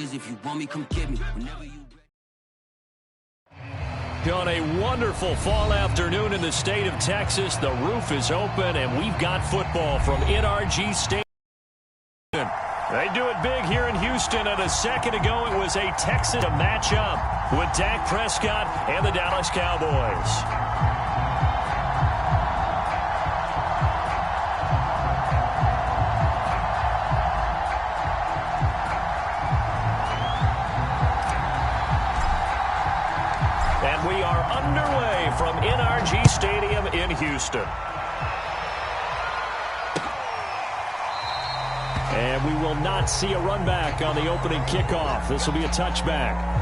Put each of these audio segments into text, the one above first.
If you want me, come get me. Whenever you... On a wonderful fall afternoon in the state of Texas, the roof is open, and we've got football from NRG Stadium. They do it big here in Houston, and a second ago it was a Texas matchup with Dak Prescott and the Dallas Cowboys. We are underway from NRG Stadium in Houston. And we will not see a run back on the opening kickoff. This will be a touchback.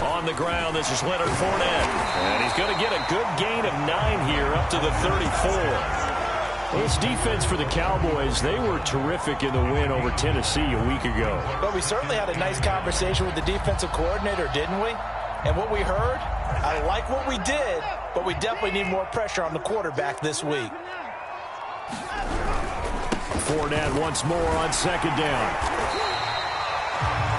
On the ground, this is Leonard Fournette. And he's going to get a good gain of 9 here up to the 34. This defense for the Cowboys, they were terrific in the win over Tennessee a week ago. But we certainly had a nice conversation with the defensive coordinator, didn't we? And what we heard, I like what we did, but we definitely need more pressure on the quarterback this week. Fournette once more on second down.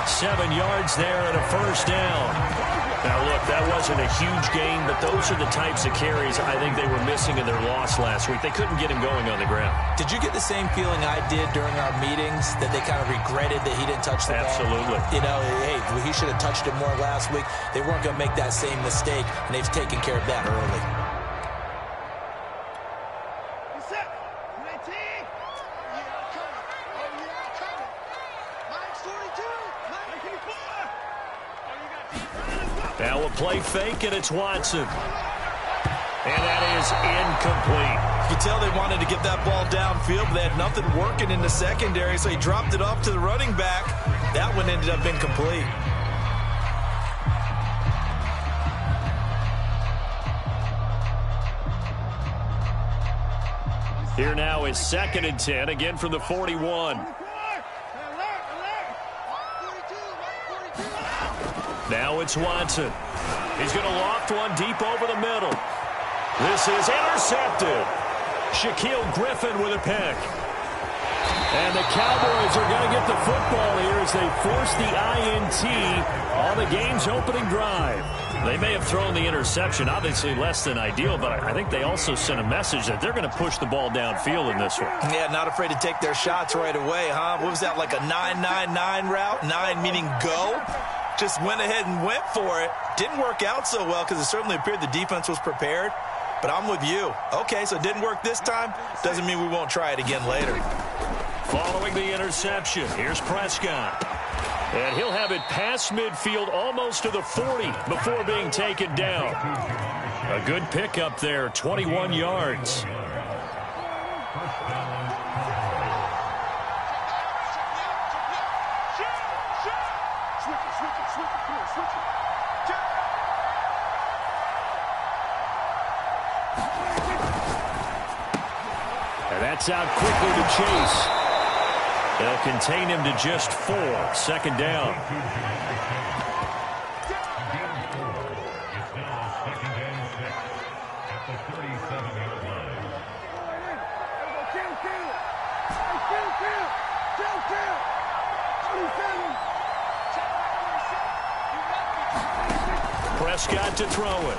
7 yards there and a first down. Now, look, that wasn't a huge gain, but those are the types of carries I think they were missing in their loss last week. They couldn't get him going on the ground. Did you get the same feeling I did during our meetings, that they kind of regretted that he didn't touch the ball? Absolutely. You know, hey, he should have touched it more last week. They weren't going to make that same mistake, and they've taken care of that early. play fake, and it's Watson. And that is incomplete. You can tell they wanted to get that ball downfield, but they had nothing working in the secondary, so he dropped it off to the running back. That one ended up incomplete. Here now is 2nd and 10, again from the 41. Now it's Watson. He's going to loft one deep over the middle. This is intercepted. Shaquille Griffin with a pick. And the Cowboys are going to get the football here as they force the INT on the game's opening drive. They may have thrown the interception, obviously less than ideal, but I think they also sent a message that they're going to push the ball downfield in this one. Yeah, not afraid to take their shots right away, huh? What was that, like a 9-9-9 route? 9 meaning go? Just went ahead and went for it. Didn't work out so well because it certainly appeared the defense was prepared. But I'm with you. Okay, so it didn't work this time. Doesn't mean we won't try it again later. Following the interception, here's Prescott. And he'll have it past midfield almost to the 40 before being taken down. A good pickup there, 21 yards. And that's out quickly to Chase. They'll contain him to just 4. 2nd down. Prescott to throw it.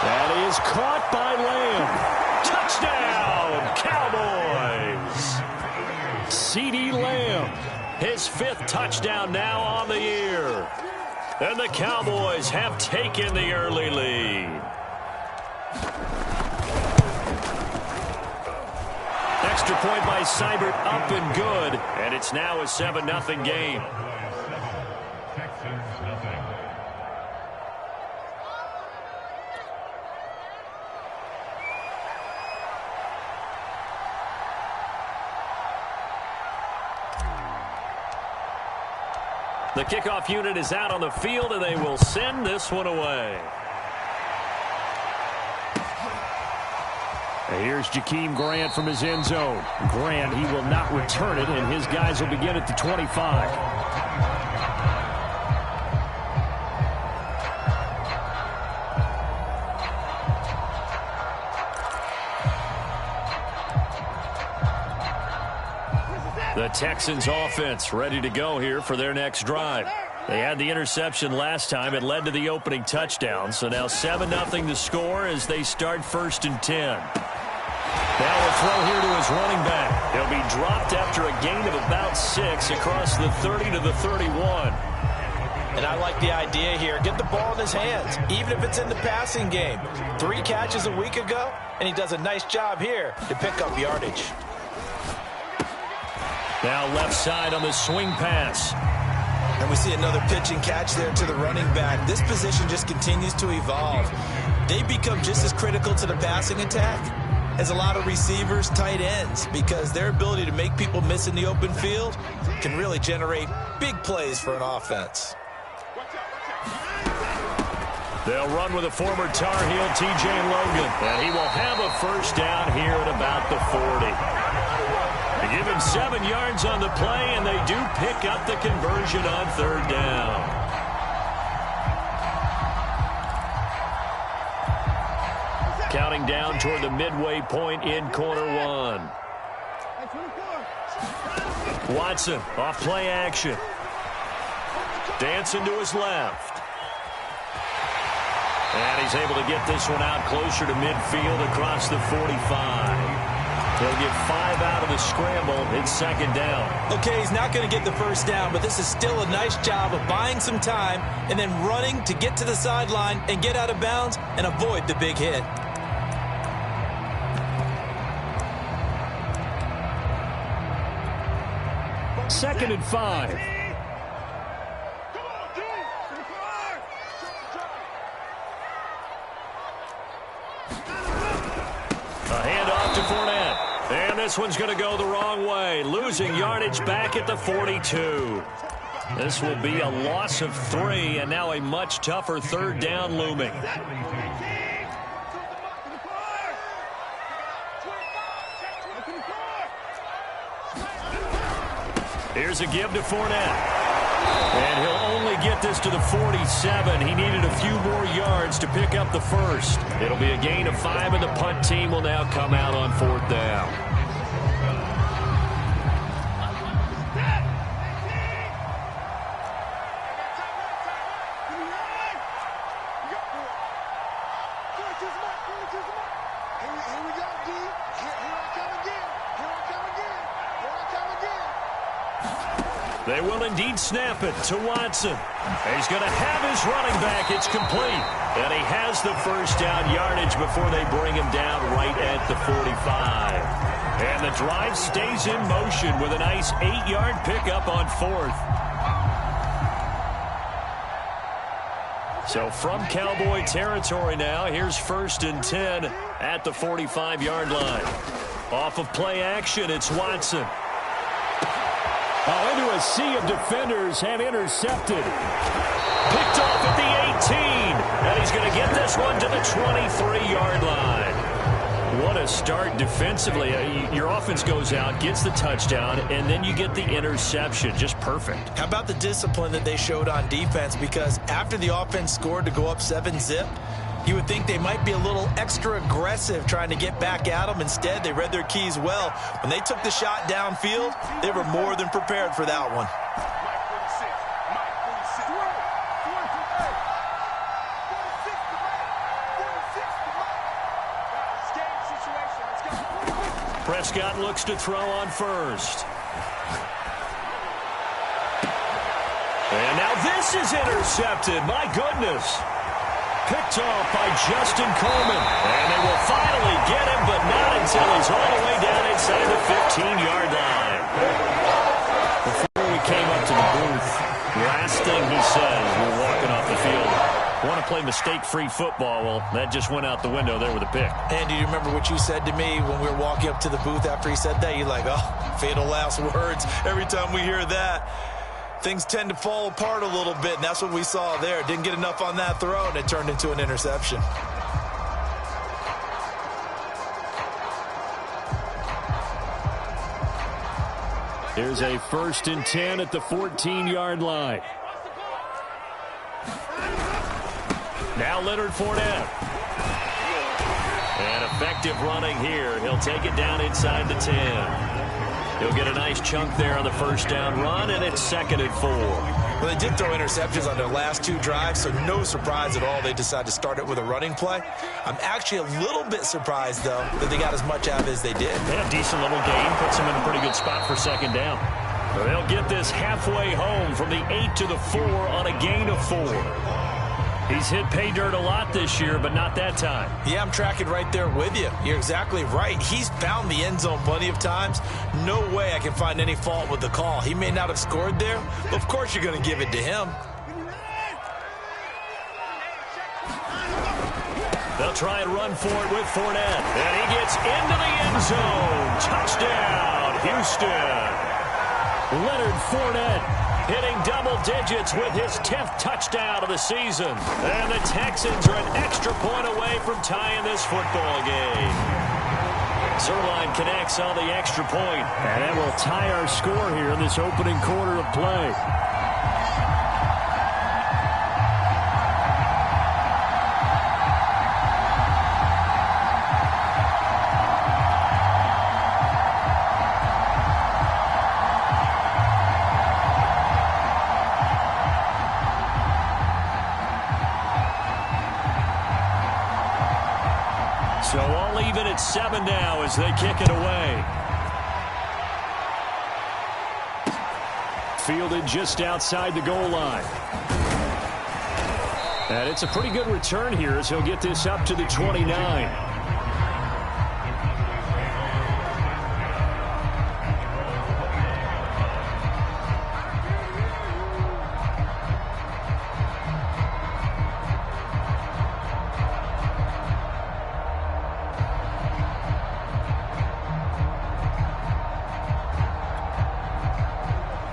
That is caught by Lamb. Touchdown, Cowboys! CeeDee Lamb, his 5th touchdown now on the year. And the Cowboys have taken the early lead. Extra point by Seibert, up and good. And it's now a 7-0 game. The kickoff unit is out on the field, and they will send this one away. And here's Jakeem Grant from his end zone. Grant, he will not return it, and his guys will begin at the 25. The Texans offense ready to go here for their next drive. They had the interception last time. It led to the opening touchdown. So now 7-0 to score as they start 1st and 10. Now a throw here to his running back. He'll be dropped after a gain of about 6 across the 30 to the 31. And I like the idea here. Get the ball in his hands, even if it's in the passing game. 3 catches a week ago, and he does a nice job here to pick up yardage. Now left side on the swing pass. And we see another pitch and catch there to the running back. This position just continues to evolve. They become just as critical to the passing attack as a lot of receivers, tight ends, because their ability to make people miss in the open field can really generate big plays for an offense. They'll run with a former Tar Heel, T.J. Logan, and he will have a 1st down here at about the 40. They give him 7 yards on the play, and they do pick up the conversion on 3rd down. Counting down toward the midway point in quarter 1. Watson off play action. Dancing to his left. And he's able to get this one out closer to midfield across the 45. He'll get 5 out of the scramble. It's 2nd down. Okay, he's not going to get the 1st down, but this is still a nice job of buying some time and then running to get to the sideline and get out of bounds and avoid the big hit. Second and 5. A handoff to Fournette. And this one's going to go the wrong way. Losing yardage back at the 42. This will be a loss of 3, and now a much tougher third down looming. Here's a give to Fournette. And he'll only get this to the 47. He needed a few more yards to pick up the first. It'll be a gain of 5, and the punt team will now come out on 4th down. They will indeed snap it to Watson. He's going to have his running back. It's complete. And he has the first down yardage before they bring him down right at the 45. And the drive stays in motion with a nice 8-yard pickup on 4th. So from Cowboy territory now, here's 1st and 10 at the 45-yard line. Off of play action, it's Watson. Into a sea of defenders have intercepted. Picked off at the 18. And he's going to get this one to the 23-yard line. What a start defensively. Your offense goes out, gets the touchdown, and then you get the interception. Just perfect. How about the discipline that they showed on defense? Because after the offense scored to go up 7-zip, you would think they might be a little extra aggressive trying to get back at them. Instead, they read their keys well. When they took the shot downfield, they were more than prepared for that one. Prescott looks to throw on first. And now this is intercepted. My goodness. Picked off by Justin Coleman. And they will finally get him, but not until he's all the way down inside the 15-yard line. Before we came up to the booth, last thing he says, we're walking off the field. Want to play mistake-free football. Well, that just went out the window there with a pick. And do you remember what you said to me when we were walking up to the booth after he said that? You're like, oh, fatal last words. Every time we hear that, things tend to fall apart a little bit, and that's what we saw there. Didn't get enough on that throw, and it turned into an interception. Here's a 1st and 10 at the 14-yard line. Now Leonard Fournette. And effective running here. He'll take it down inside the 10. He'll get a nice chunk there on the first down run, and it's 2nd and 4. Well, they did throw interceptions on their last 2 drives, so no surprise at all they decided to start it with a running play. I'm actually a little bit surprised, though, that they got as much out of it as they did. They had a decent little gain, puts them in a pretty good spot for 2nd down. So they'll get this halfway home from the 8 to the 4 on a gain of 4. He's hit pay dirt a lot this year, but not that time. Yeah, I'm tracking right there with you. You're exactly right. He's found the end zone plenty of times. No way I can find any fault with the call. He may not have scored there, but of course you're going to give it to him. They'll try and run for it with Fournette. And he gets into the end zone. Touchdown, Houston. Leonard Fournette hitting double digits with his 10th touchdown of the season. And the Texans are an extra point away from tying this football game. Zerline connects on the extra point. And that will tie our score here in this opening quarter of play. So all even at 7 now as they kick it away. Fielded just outside the goal line. And it's a pretty good return here as he'll get this up to the 29.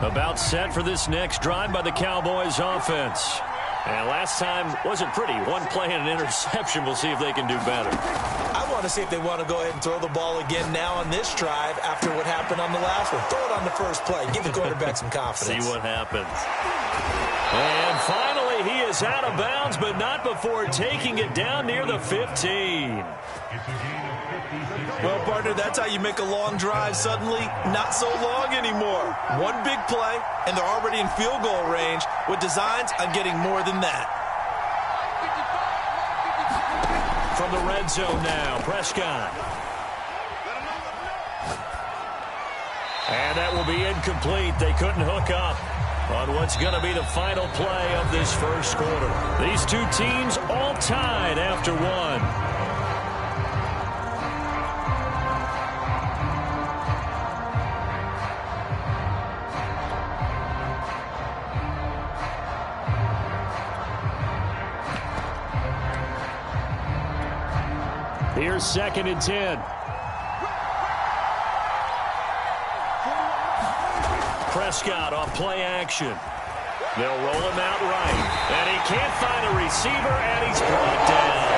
About set for this next drive by the Cowboys offense. And last time wasn't pretty. One play and an interception. We'll see if they can do better. I want to see if they want to go ahead and throw the ball again now on this drive after what happened on the last one. Throw it on the first play. Give the quarterback some confidence. See what happens. And finally, he is out of bounds, but not before taking it down near the 15. Well, partner, that's how you make a long drive suddenly not so long anymore. One big play, and they're already in field goal range with designs on getting more than that. From the red zone now, Prescott. And that will be incomplete. They couldn't hook up on what's going to be the final play of this first quarter. These two teams all tied after one. Here's 2nd and 10. Prescott off play action. They'll roll him out right. And he can't find a receiver, and he's brought down.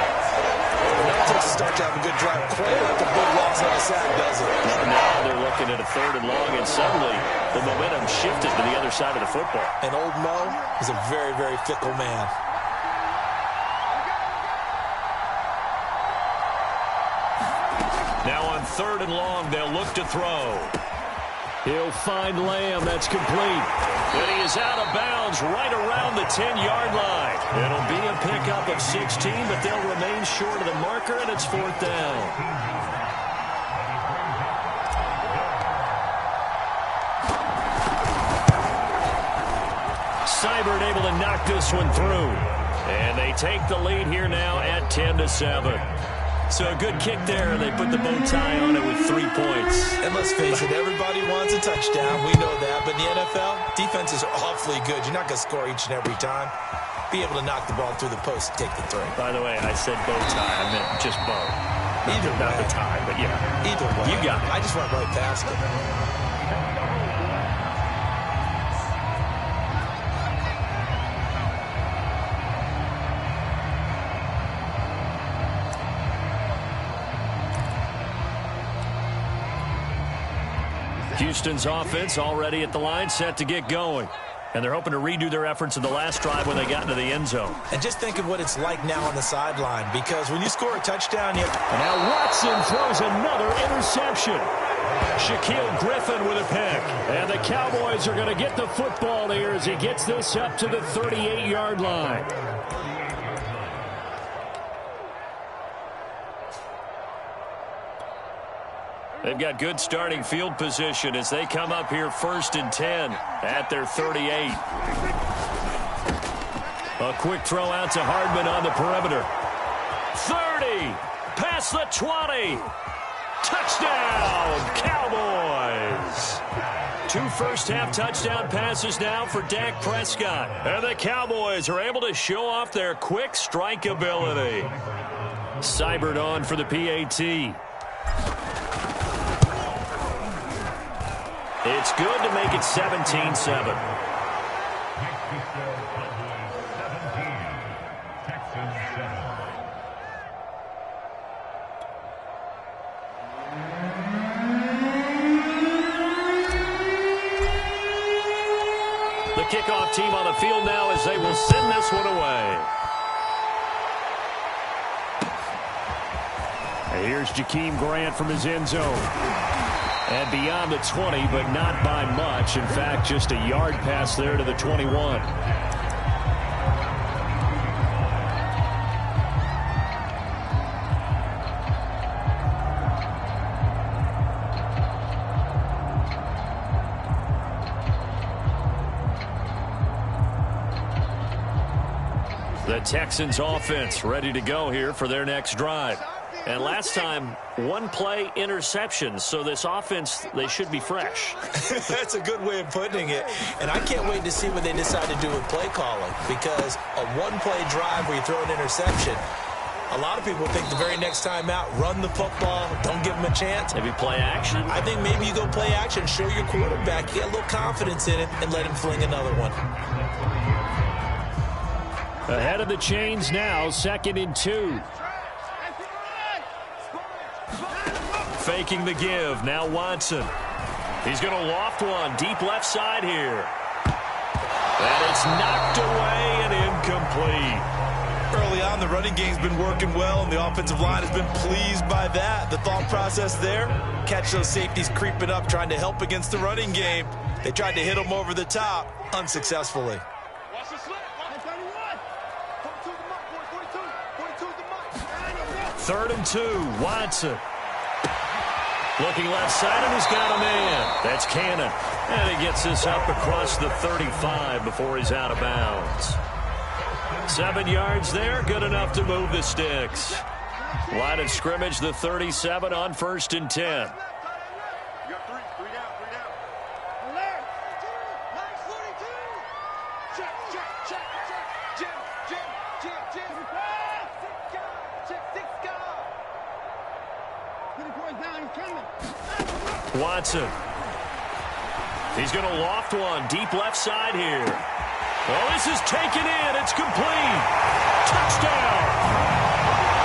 That takes a start to have a good drive. Quite like a big loss on a sack, does it? Now they're looking at a 3rd and long, and suddenly the momentum shifted to the other side of the football. And old Mo is a very, very fickle man. Now on 3rd and long, they'll look to throw. He'll find Lamb. That's complete. And he is out of bounds right around the 10-yard line. It'll be a pickup of 16, but they'll remain short of the marker, and it's 4th down. Seibert able to knock this one through. And they take the lead here now at 10-7. So a good kick there. They put the bow tie on it with 3 points. And let's face it, everybody wants a touchdown. We know that. But in the NFL, defenses are awfully good. You're not going to score each and every time. Be able to knock the ball through the post and take the throw. By the way, I said bow tie. I meant just bow. Not the tie, but yeah. Either way. You got it. I just went right past it. Houston's offense already at the line, set to get going. And they're hoping to redo their efforts in the last drive when they got into the end zone. And just think of what it's like now on the sideline, because when you score a touchdown, you have to... And now Watson throws another interception. Shaquille Griffin with a pick. And the Cowboys are going to get the football here as he gets this up to the 38-yard line. They've got good starting field position as they come up here 1st and 10 at their 38. A quick throw out to Hardman on the perimeter. 30, past the 20. Touchdown, Cowboys. 2 first-half touchdown passes now for Dak Prescott. And the Cowboys are able to show off their quick strike ability. Seibert on for the PAT. It's good to make it 17-7. The kickoff team on the field now as they will send this one away. And here's Jakeem Grant from his end zone. And beyond the 20, but not by much. In fact, just a yard pass there to the 21. The Texans offense ready to go here for their next drive. And last time, one play interception. So this offense, they should be fresh. That's a good way of putting it. And I can't wait to see what they decide to do with play calling. Because a one-play drive where you throw an interception, A lot of people think the very next time out, run the football, don't give him a chance. Maybe play action? I think maybe you go play action, show your quarterback, get a little confidence in it, and let him fling another one. Ahead of the chains now, 2nd and 2. Faking the give, now Watson. He's going to loft one, deep left side here. And it's knocked away and incomplete. Early on, the running game's been working well, and the offensive line has been pleased by that. The thought process there, catch those safeties creeping up, trying to help against the running game. They tried to hit them over the top, unsuccessfully. 3rd and 2, Watson. Looking left side, and he's got a man. That's Cannon. And he gets this up across the 35 before he's out of bounds. 7 yards there, good enough to move the sticks. Line of scrimmage, the 37 on 1st and 10. Watson. He's going to loft one deep left side here. Oh, this is taken in. It's complete. Touchdown.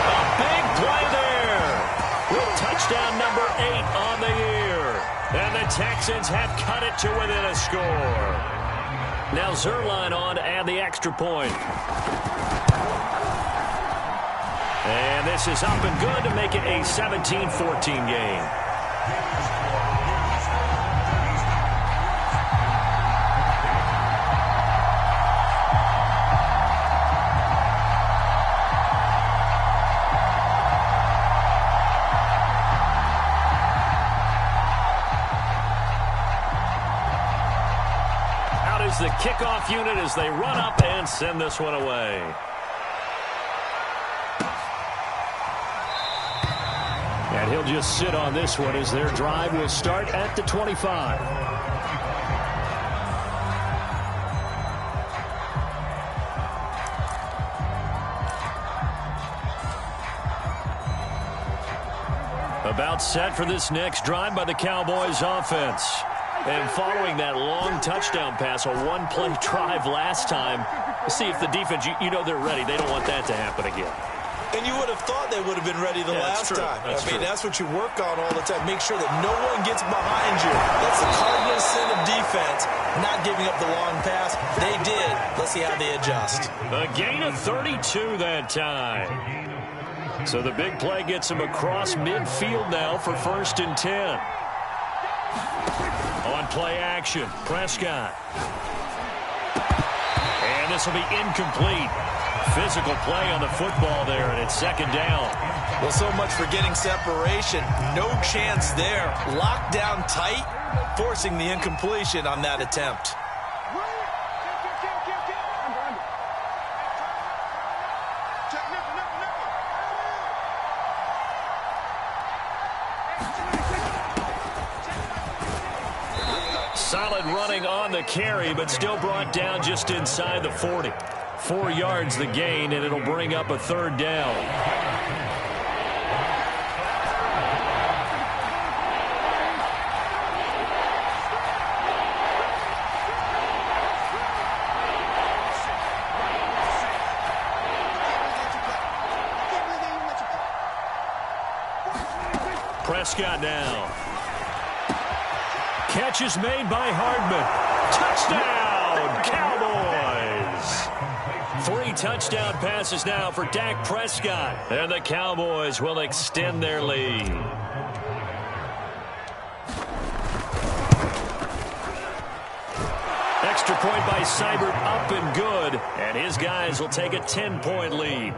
A big play there. With touchdown number 8 on the year. And the Texans have cut it to within a score. Now Zerline on to add the extra point. And this is up and good to make it a 17-14 game. The kickoff unit as they run up and send this one away. And he'll just sit on this one as their drive will start at the 25. About set for this next drive by the Cowboys offense. And following that long touchdown pass, a one-play drive last time, see if the defense, you know they're ready. They don't want that to happen again. And you would have thought they would have been ready the last time. That's what you work on all the time. Make sure that no one gets behind you. That's the cardinal sin of defense, not giving up the long pass. They did. Let's see how they adjust. A gain of 32 that time. So the big play gets him across midfield now for 1st and 10. On play action, Prescott. And this will be incomplete. Physical play on the football there, and it's 2nd down. Well, so much for getting separation. No chance there. Locked down tight, forcing the incompletion on that attempt. Solid running on the carry, but still brought down just inside the 40. 4 yards the gain, and it'll bring up a 3rd down. Prescott now. Catch is made by Hardman. Touchdown, Cowboys! 3 touchdown passes now for Dak Prescott. And the Cowboys will extend their lead. Extra point by Seibert, up and good. And his guys will take a 10-point lead.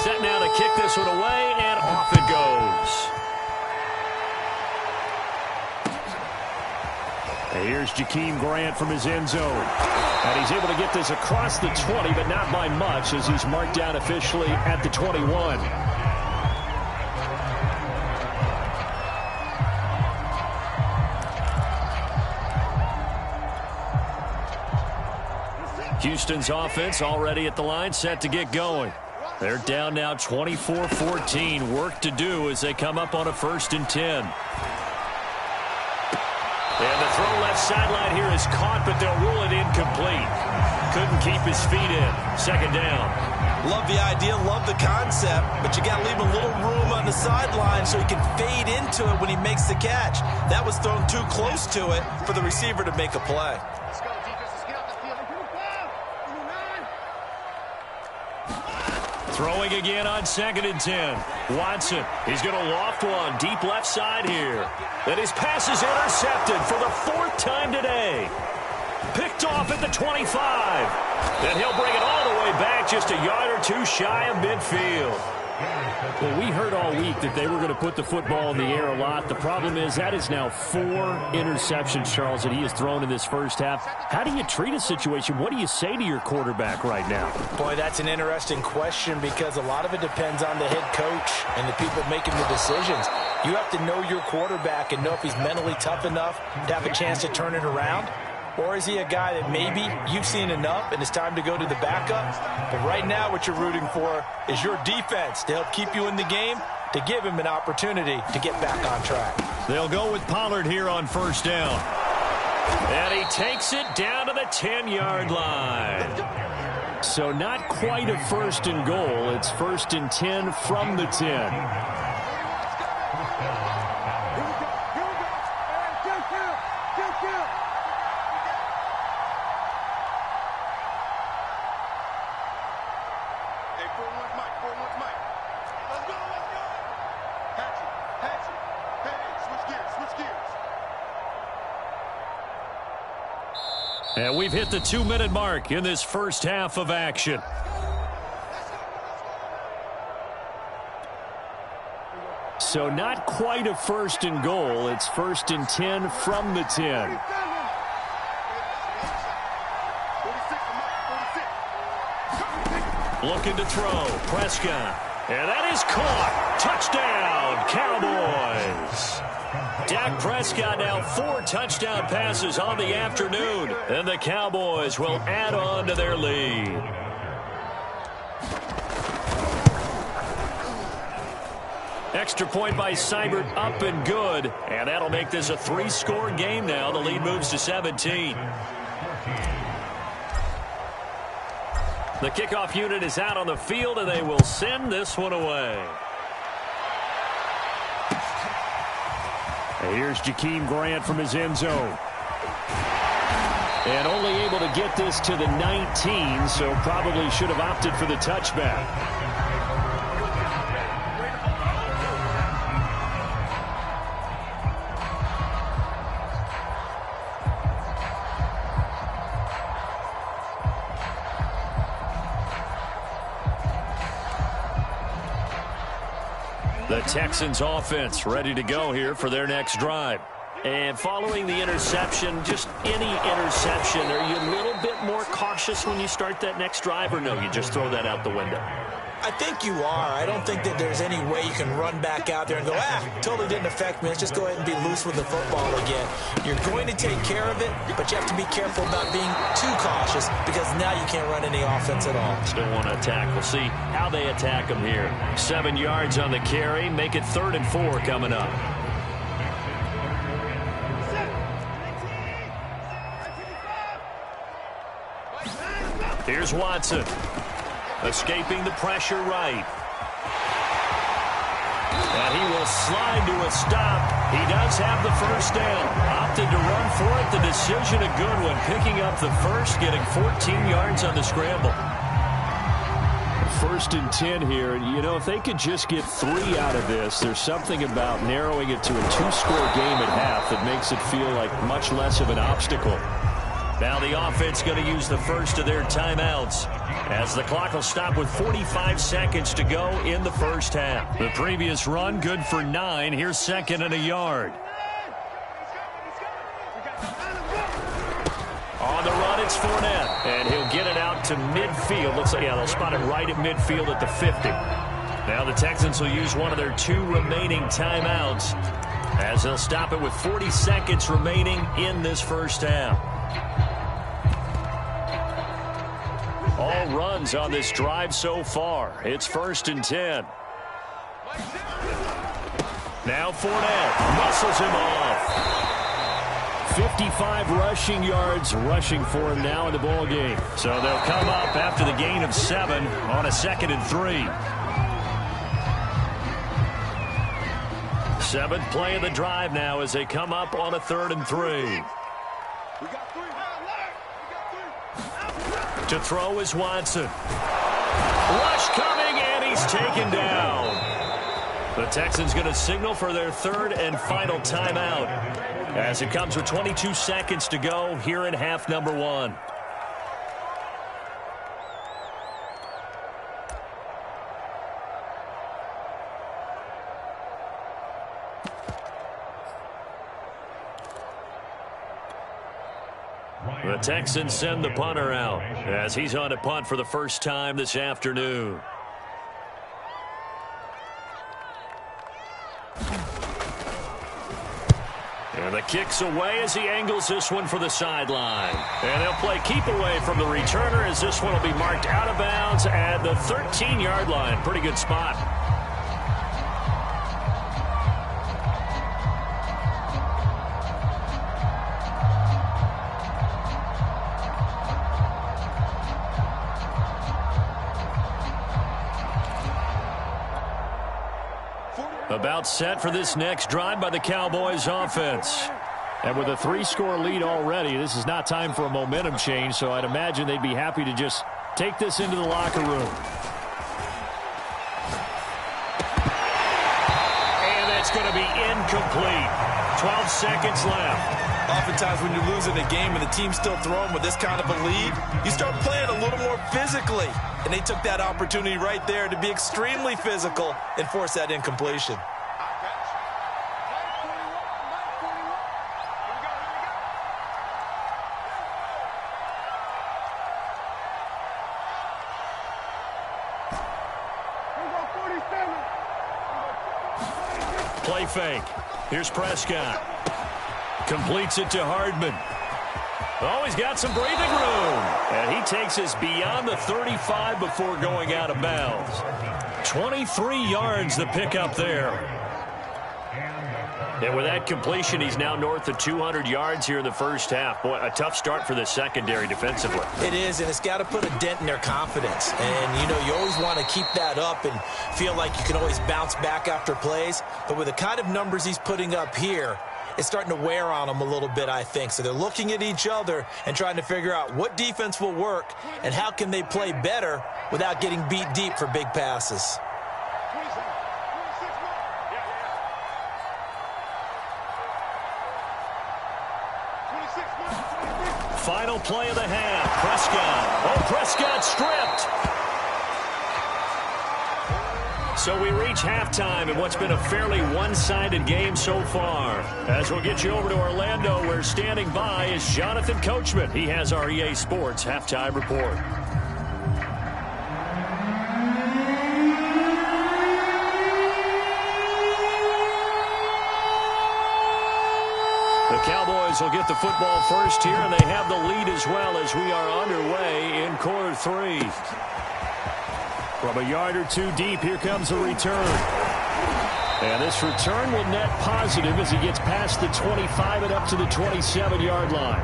Set now to kick this one away, and off it goes. And here's Jakeem Grant from his end zone. And he's able to get this across the 20, but not by much, as he's marked down officially at the 21. Houston's offense already at the line, set to get going. They're down now 24-14. Work to do as they come up on a 1st and 10. And the throw left sideline here is caught, but they'll rule it incomplete. Couldn't keep his feet in. 2nd down. Love the idea, love the concept, but you got to leave a little room on the sideline so he can fade into it when he makes the catch. That was thrown too close to it for the receiver to make a play. Throwing again on 2nd and 10. Watson, he's going to loft one deep left side here. And his pass is intercepted for the 4th time today. Picked off at the 25. And he'll bring it all the way back just a yard or two shy of midfield. Well, we heard all week that they were going to put the football in the air a lot. The problem is that is now 4 interceptions, Charles, that he has thrown in this first half. How do you treat a situation? What do you say to your quarterback right now? Boy, that's an interesting question because a lot of it depends on the head coach and the people making the decisions. You have to know your quarterback and know if he's mentally tough enough to have a chance to turn it around. Or is he a guy that maybe you've seen enough and it's time to go to the backup? But right now what you're rooting for is your defense to help keep you in the game, to give him an opportunity to get back on track. They'll go with Pollard here on 1st down. And he takes it down to the 10-yard line. So not quite a 1st and goal. It's 1st and 10 from the 10. And we've hit the 2-minute mark in this first half of action. So not quite a 1st and goal. It's 1st and 10 from the 10. Looking to throw. Prescott. And that is caught. Touchdown, Cowboys. Dak Prescott now 4 touchdown passes on the afternoon. And the Cowboys will add on to their lead. Extra point by Seibert, up and good. And that'll make this a 3-score game now. The lead moves to 17. The kickoff unit is out on the field, and they will send this one away. And here's Jakeem Grant from his end zone. And only able to get this to the 19, so probably should have opted for the touchback. The Texans offense ready to go here for their next drive. And following the interception, just any interception, are you a little bit more cautious when you start that next drive, or no, you just throw that out the window? I think you are. I don't think that there's any way you can run back out there and go, totally didn't affect me. Let's just go ahead and be loose with the football again. You're going to take care of it, but you have to be careful about being too cautious because now you can't run any offense at all. Still want to attack. We'll see how they attack them here. 7 yards on the carry. Make it 3rd and 4 coming up. Here's Watson. Escaping the pressure right. And he will slide to a stop. He does have the first down. Opted to run for it. The decision a good one. Picking up the first, getting 14 yards on the scramble. 1st and 10 here. And, you know, if they could just get 3 out of this, there's something about narrowing it to a 2-score game at half that makes it feel like much less of an obstacle. Now the offense going to use the first of their timeouts as the clock will stop with 45 seconds to go in the first half. The previous run good for 9. Here's 2nd and a yard. On the run, it's Fournette, and he'll get it out to midfield. Looks like, they'll spot it right at midfield at the 50. Now the Texans will use one of their 2 remaining timeouts as they'll stop it with 40 seconds remaining in this first half. all runs on this drive so far. It's 1st and 10. Now Fournette muscles him off. 55 rushing yards rushing for him now in the ball game. So they'll come up after the gain of 7 on a 2nd and 3. 7th play of the drive now as they come up on a 3rd and 3. To throw is Watson. Rush coming, and he's taken down. The Texans going to signal for their 3rd and final timeout as it comes with 22 seconds to go here in half number 1. The Texans send the punter out as he's on a punt for the first time this afternoon. And the kick's away as he angles this one for the sideline. And they'll play keep away from the returner as this one will be marked out of bounds at the 13-yard line. Pretty good spot. About set for this next drive by the Cowboys offense. And with a 3-score lead already, this is not time for a momentum change, so I'd imagine they'd be happy to just take this into the locker room. And that's going to be incomplete. 12 seconds left. Oftentimes when you're losing a game and the team's still throwing with this kind of a lead, you start playing a little more physically. And they took that opportunity right there to be extremely physical and force that incompletion. Play fake. Here's Prescott. Completes it to Hardman. Oh, he's got some breathing room. And he takes us beyond the 35 before going out of bounds. 23 yards the pickup there. And with that completion, he's now north of 200 yards here in the first half. Boy, a tough start for the secondary defensively. It is, and it's got to put a dent in their confidence. And, you know, you always want to keep that up and feel like you can always bounce back after plays. But with the kind of numbers he's putting up here, it's starting to wear on them a little bit, I think. So they're looking at each other and trying to figure out what defense will work and how can they play better without getting beat deep for big passes. Final play of the half. Prescott. Oh, Prescott stripped. So we reach halftime in what's been a fairly one-sided game so far. As we'll get you over to Orlando, where standing by is Jonathan Coachman. He has our EA Sports halftime report. The Cowboys will get the football first here, and they have the lead as well as we are underway in quarter 3. From a yard or two deep, here comes a return. And this return will net positive as he gets past the 25 and up to the 27-yard line.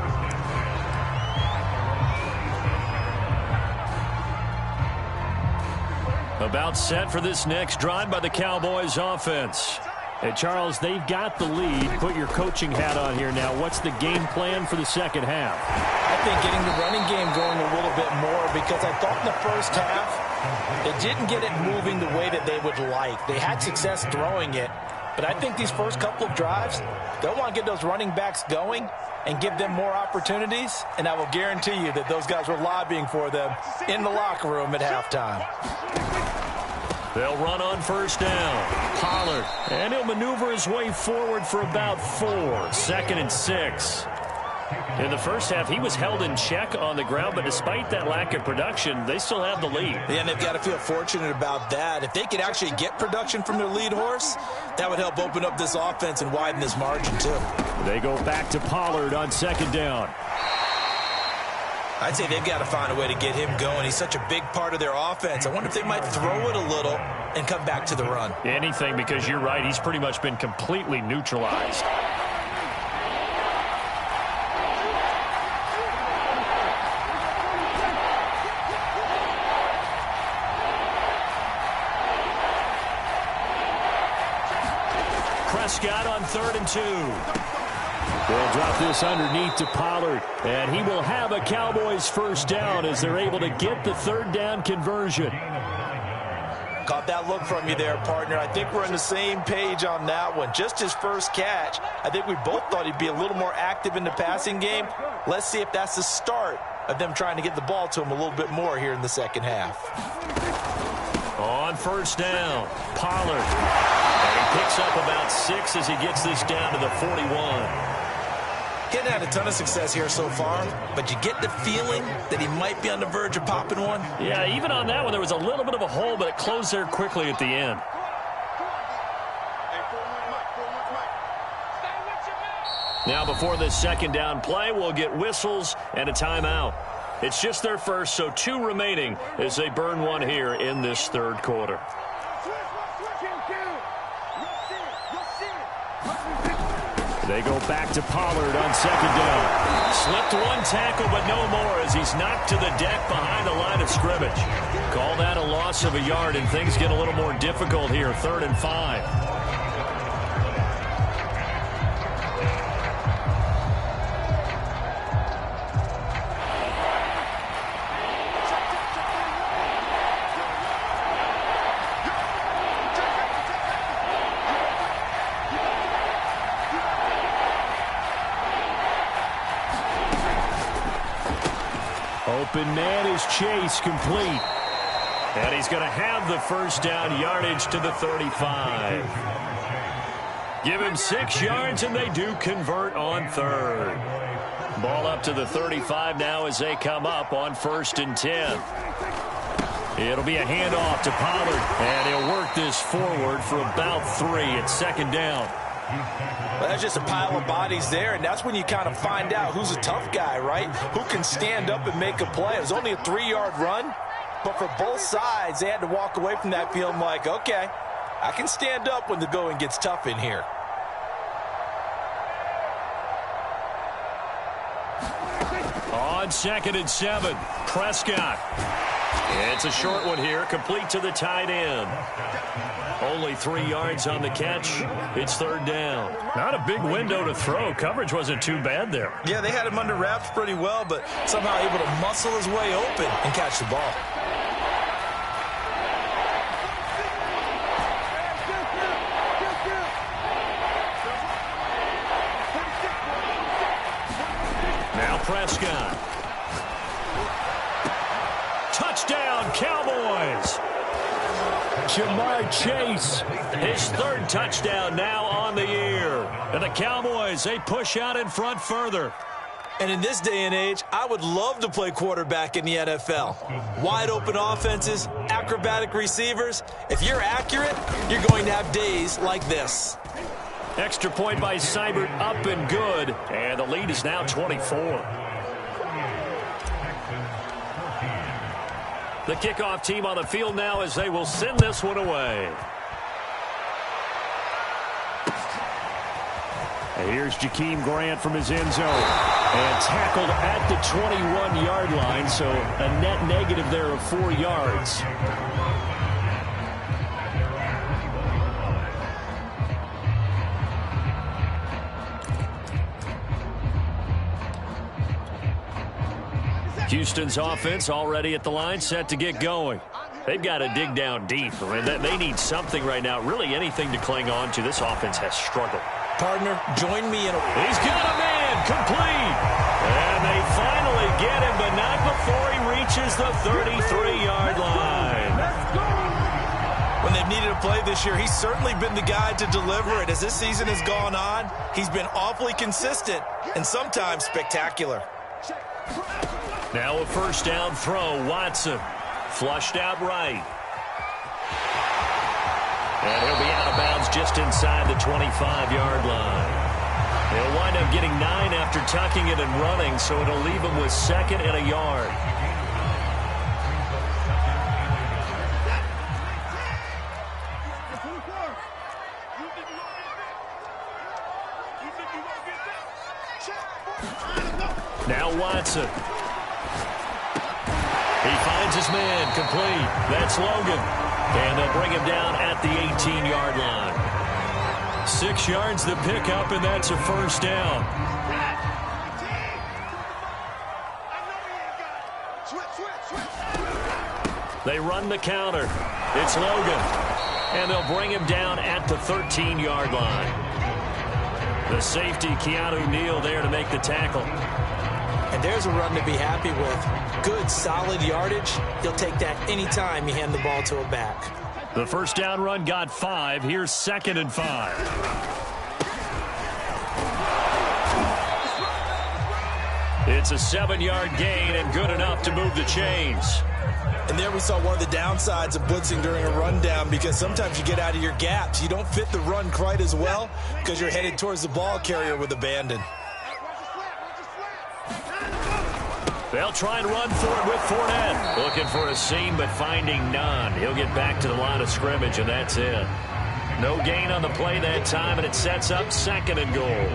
About set for this next drive by the Cowboys offense. And, Charles, they've got the lead. Put your coaching hat on here now. What's the game plan for the second half? I think getting the running game going a little bit more, because I thought in the first half they didn't get it moving the way that they would like. They had success throwing it, but I think these first couple of drives, they'll want to get those running backs going and give them more opportunities, and I will guarantee you that those guys were lobbying for them in the locker room at halftime. They'll run on first down. Pollard. And he'll maneuver his way forward for about 4. 2nd and 6. In the first half, he was held in check on the ground, but despite that lack of production, they still have the lead. Yeah, and they've got to feel fortunate about that. If they could actually get production from their lead horse, that would help open up this offense and widen this margin, too. They go back to Pollard on 2nd down. I'd say they've got to find a way to get him going. He's such a big part of their offense. I wonder if they might throw it a little and come back to the run. Anything, because you're right. He's pretty much been completely neutralized. Prescott on 3rd and 2. They'll drop this underneath to Pollard, and he will have a Cowboys first down as they're able to get the 3rd down conversion. Caught that look from you there, partner. I think we're on the same page on that one. Just his first catch. I think we both thought he'd be a little more active in the passing game. Let's see if that's the start of them trying to get the ball to him a little bit more here in the second half. On 1st down, Pollard. And he picks up about 6 as he gets this down to the 41. Getting had a ton of success here so far, but you get the feeling that he might be on the verge of popping one. Yeah, even on that one, there was a little bit of a hole, but it closed there quickly at the end. Now, before this 2nd down play, we'll get whistles and a timeout. It's just their first, so 2 remaining as they burn one here in this 3rd quarter. They go back to Pollard on 2nd down. Slipped one tackle, but no more as he's knocked to the deck behind the line of scrimmage. Call that a loss of a yard, and things get a little more difficult here, 3rd and 5. Open man is Chase, complete. And he's going to have the first down, yardage to the 35. Give him 6 yards, and they do convert on 3rd. Ball up to the 35 now as they come up on 1st and 10. It'll be a handoff to Pollard, and he'll work this forward for about 3 at 2nd down. Well, that's just a pile of bodies there, and that's when you kind of find out who's a tough guy, right? Who can stand up and make a play. It was only a 3-yard run, but for both sides, they had to walk away from that feeling like, okay, I can stand up when the going gets tough in here. On 2nd and 7, Prescott. It's a short one here, complete to the tight end. Only 3 yards on the catch. It's 3rd down. Not a big window to throw. Coverage wasn't too bad there. Yeah, they had him under wraps pretty well, but somehow able to muscle his way open and catch the ball. Now Prescott. Touchdown, Cowboys. Jamar Chase. His 3rd touchdown now on the year. And the Cowboys, they push out in front further. And in this day and age, I would love to play quarterback in the NFL. Wide open offenses, acrobatic receivers. If you're accurate, you're going to have days like this. Extra point by Seibert, up and good. And the lead is now 24. The kickoff team on the field now as they will send this one away. And here's Jakeem Grant from his end zone. And tackled at the 21-yard line, so a net negative there of 4 yards. Houston's offense already at the line, set to get going. They've got to dig down deep. I mean, they need something right now, really anything to cling on to. This offense has struggled. Partner, join me in a... He's got a man, complete. And they finally get him, but not before he reaches the 33-yard line. When they've needed a play this year, he's certainly been the guy to deliver it. As this season has gone on, he's been awfully consistent and sometimes spectacular. Now a first down throw, Watson. Flushed out right. And he'll be out of bounds just inside the 25-yard line. He'll wind up getting 9 after tucking it and running, so it'll leave him with 2nd and a yard. Now Watson. He finds his man, complete. That's Logan. And they'll bring him down at the 18-yard line. 6 yards the pickup, and that's a first down. They run the counter. It's Logan. And they'll bring him down at the 13-yard line. The safety, Keanu Neal, there to make the tackle. And there's a run to be happy with. Good, solid yardage. He'll take that anytime you hand the ball to a back. The first down run got 5. Here's 2nd and 5. It's a 7-yard gain and good enough to move the chains. And there we saw one of the downsides of blitzing during a rundown, because sometimes you get out of your gaps. You don't fit the run quite as well because you're headed towards the ball carrier with abandon. They'll try and run for it with Fournette. Looking for a seam, but finding none. He'll get back to the line of scrimmage, and that's it. No gain on the play that time, and it sets up 2nd and goal.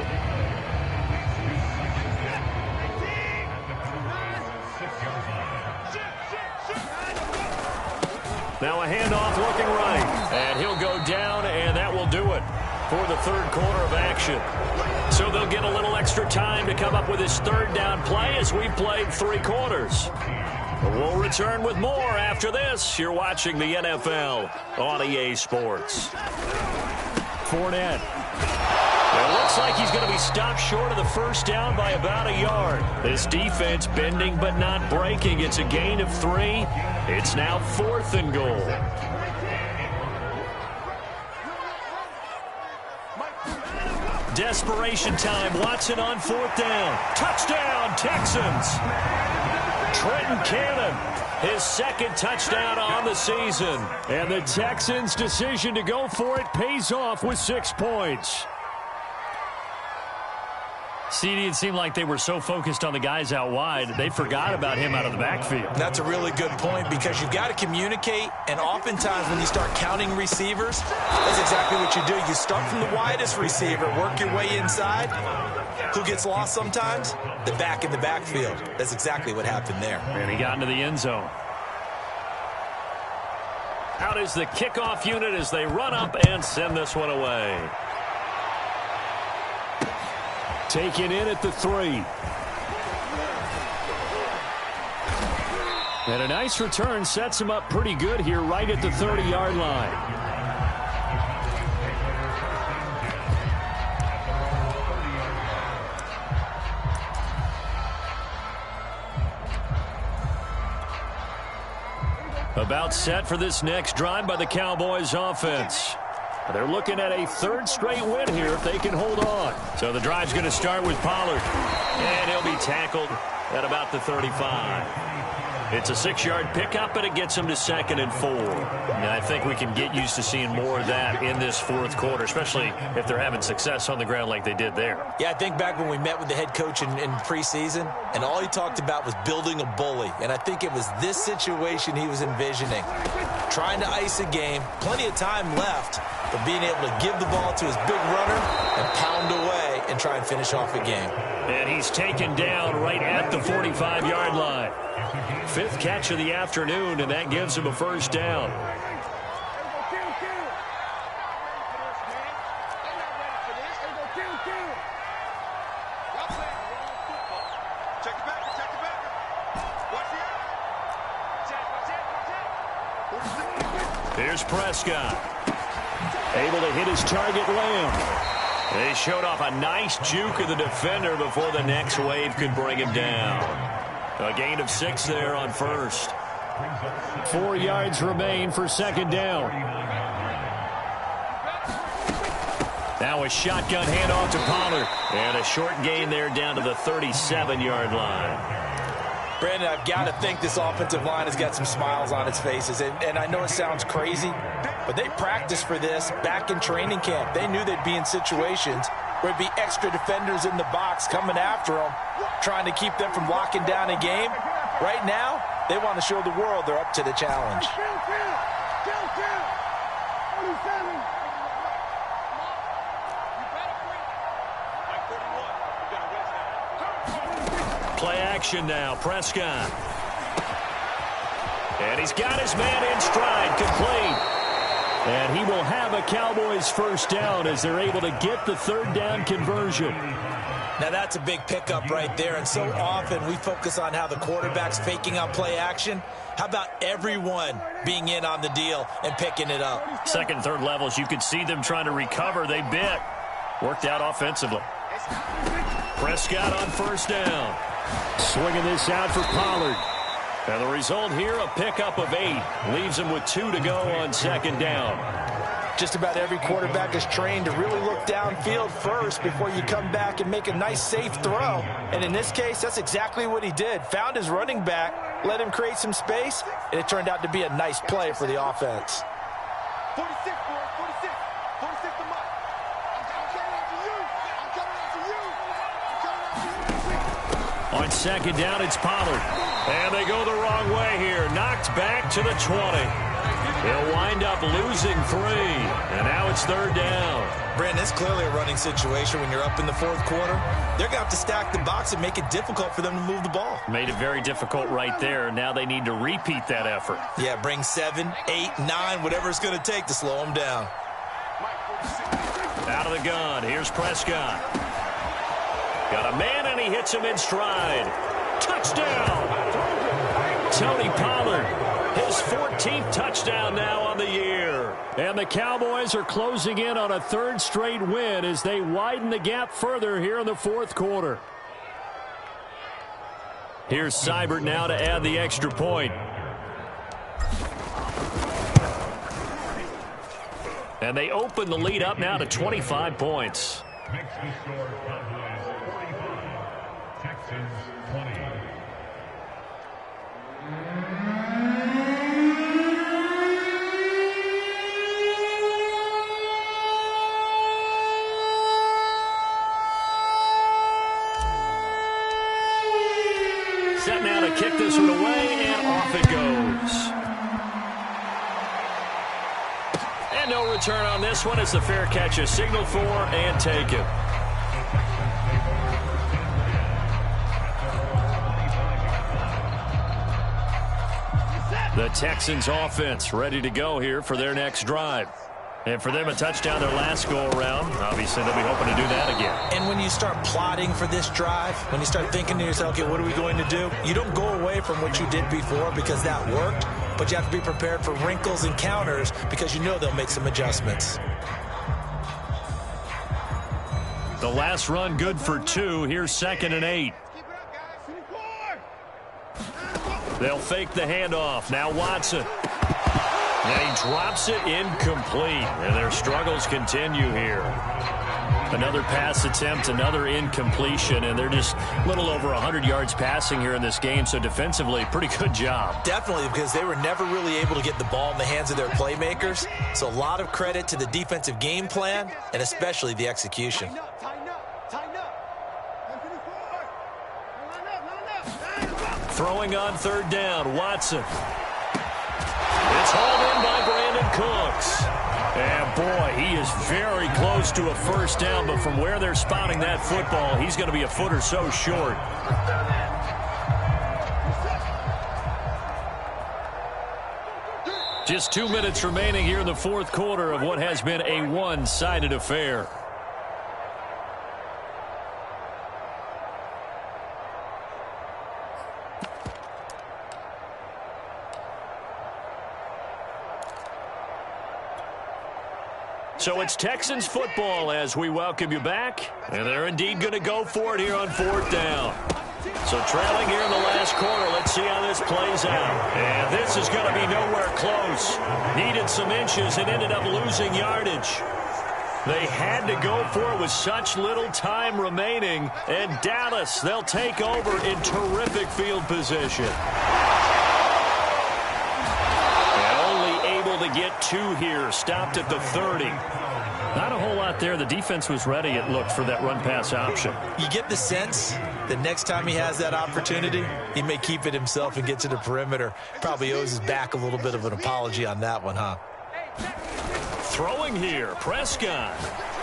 Now a handoff looking right. And he'll go down, and that will do it for the 3rd quarter of action. So they'll get a little extra time to come up with his 3rd down play as we've played 3 quarters. We'll return with more after this. You're watching the NFL on EA Sports. Fournette. It looks like he's going to be stopped short of the first down by about a yard. This defense bending but not breaking. It's a gain of 3. It's now 4th and goal. Desperation time. Watson on 4th down. Touchdown, Texans. Trenton Cannon, his 2nd touchdown on the season. And the Texans' decision to go for it pays off with 6 points. CD, it seemed like they were so focused on the guys out wide, they forgot about him out of the backfield. That's a really good point, because you've got to communicate, and oftentimes when you start counting receivers, that's exactly what you do. You start from the widest receiver, work your way inside. Who gets lost sometimes? The back in the backfield. That's exactly what happened there. And he got into the end zone. Out is the kickoff unit as they run up and send this one away. Taken in at the 3. And a nice return sets him up pretty good here right at the 30-yard line. About set for this next drive by the Cowboys offense. They're looking at a 3rd straight win here if they can hold on. So the drive's going to start with Pollard. And he'll be tackled at about the 35. It's a 6-yard pickup, but it gets him to 2nd and 4. And I think we can get used to seeing more of that in this 4th quarter, especially if they're having success on the ground like they did there. Yeah, I think back when we met with the head coach in preseason, and all he talked about was building a bully. And I think it was this situation he was envisioning. Trying to ice a game, plenty of time left, but being able to give the ball to his big runner and pound away and try and finish off a game. And he's taken down right at the 45-yard line. 5th catch of the afternoon, and that gives him a first down. Here's Prescott. Able to hit his target, Lamb. They showed off a nice juke of the defender before the next wave could bring him down. A gain of 6 there on 1st. 4 yards remain for 2nd down. Now a shotgun handoff to Pollard. And a short gain there down to the 37-yard line. Brandon, I've got to think this offensive line has got some smiles on its faces. And I know it sounds crazy, but they practiced for this back in training camp. They knew they'd be in situations There'd be extra defenders in the box coming after them, trying to keep them from locking down a game. Right now, they want to show the world they're up to the challenge. Play action now, Prescott. And he's got his man in stride, complete. And he will have a Cowboys first down as they're able to get the third down conversion. Now that's a big pickup right there, and so often we focus on how the quarterback's faking out play action. How about everyone being in on the deal and picking it up? Second and third levels, you could see them trying to recover. They bit. Worked out offensively. Prescott on first down. Swinging this out for Pollard. And the result here, a pickup of 8. Leaves him with 2 to go on second down. Just about every quarterback is trained to really look downfield first before you come back and make a nice, safe throw. And in this case, that's exactly what he did. Found his running back, let him create some space, and it turned out to be a nice play for the offense. 46, boys, 46. 46 to Mike. I'm coming after you. I'm coming after you. I'm coming after you. On second down, it's Pollard. And they go the wrong way here. Knocked back to the 20. They'll wind up losing 3. And now it's third down. Brandon, it's clearly a running situation when you're up in the fourth quarter. They're going to have to stack the box and make it difficult for them to move the ball. Made it very difficult right there. Now they need to repeat that effort. Yeah, bring 7, 8, 9, whatever it's going to take to slow them down. Out of the gun. Here's Prescott. Got a man, and he hits him in stride. Touchdown! Tony Pollard, his 14th touchdown now on the year. And the Cowboys are closing in on a third straight win as they widen the gap further here in the fourth quarter. Here's Seibert now to add the extra point. And they open the lead up now to 25 points. Makes the score Cowboys 45, Texans 20. Set now to kick this one away, and off it goes. And no return on this one. It's the fair catch is signaled for and taken. The Texans offense ready to go here for their next drive. And for them, a touchdown their last go-around. Obviously, they'll be hoping to do that again. And when you start plotting for this drive, when you start thinking to yourself, okay, what are we going to do? You don't go away from what you did before because that worked, but you have to be prepared for wrinkles and counters because you know they'll make some adjustments. The last run good for 2. Here's 2nd and 8. They'll fake the handoff. Now Watson. And he drops it incomplete. And their struggles continue here. Another pass attempt, another incompletion, and they're just a little over 100 yards passing here in this game, so defensively, pretty good job. Definitely, because they were never really able to get the ball in the hands of their playmakers. So a lot of credit to the defensive game plan, and especially the execution. Tighten up. Tighten up. Line up. Throwing on third down, Watson. It's hauled in by Brandon Cooks. And, boy, he is very close to a first down, but from where they're spotting that football, he's going to be a foot or so short. Just 2 minutes remaining here in the fourth quarter of what has been a one-sided affair. So it's Texans football as we welcome you back. And they're indeed going to go for it here on fourth down. So trailing here in the last quarter. Let's see how this plays out. And this is going to be nowhere close. Needed some inches and ended up losing yardage. They had to go for it with such little time remaining. And Dallas, they'll take over in terrific field position. And only able to get 2 here. Stopped at the 30. Not a whole lot there. The defense was ready, it looked, for that run-pass option. You get the sense that next time he has that opportunity, he may keep it himself and get to the perimeter. Probably owes his back a little bit of an apology on that one, huh? Throwing here, Prescott.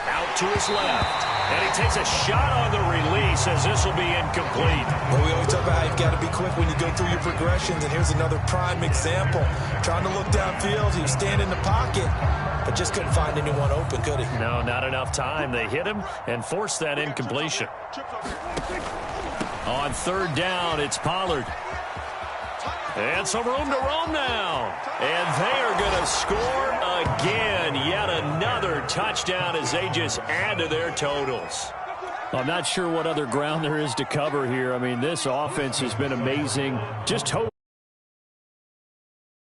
Out to his left. And he takes a shot on the release as this will be incomplete. Well, we always talk about how you've got to be quick when you go through your progressions, and here's another prime example. Trying to look downfield, he was standing in the pocket, but just couldn't find anyone open, could he? No, not enough time. They hit him and forced that incompletion. On third down, it's Pollard. And some room to roam now. And they are going to score again. Yet another touchdown as they just add to their totals. I'm not sure what other ground there is to cover here. I mean, this offense has been amazing. Just hope.